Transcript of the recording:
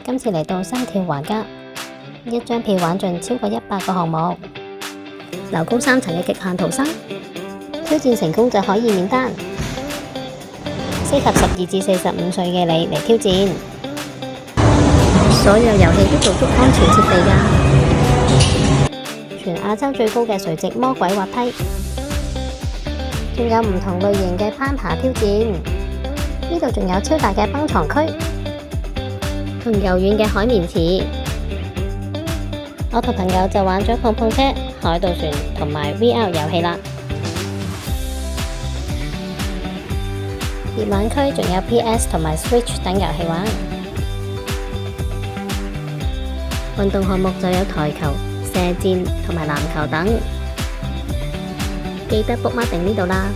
今次嚟到心跳玩家，一張票玩盡超過100個項目，樓高3層嘅極限逃生，挑戰成功就可以免單，適合12至45歲嘅你嚟挑戰。所有遊戲都做足安全設備㗎，全亞洲最高嘅垂直魔鬼滑梯，仲有唔同類型嘅攀爬挑戰。呢度仲有超大嘅蹦床區，同柔軟嘅海綿池。我同朋友就玩咗碰碰車、海盜船同埋 VR 遊戲啦。熱玩區仲有 PS 同埋 Switch 等遊戲玩。運動項目就有台球、射箭同埋籃球等。記得 bookmark 定呢度啦。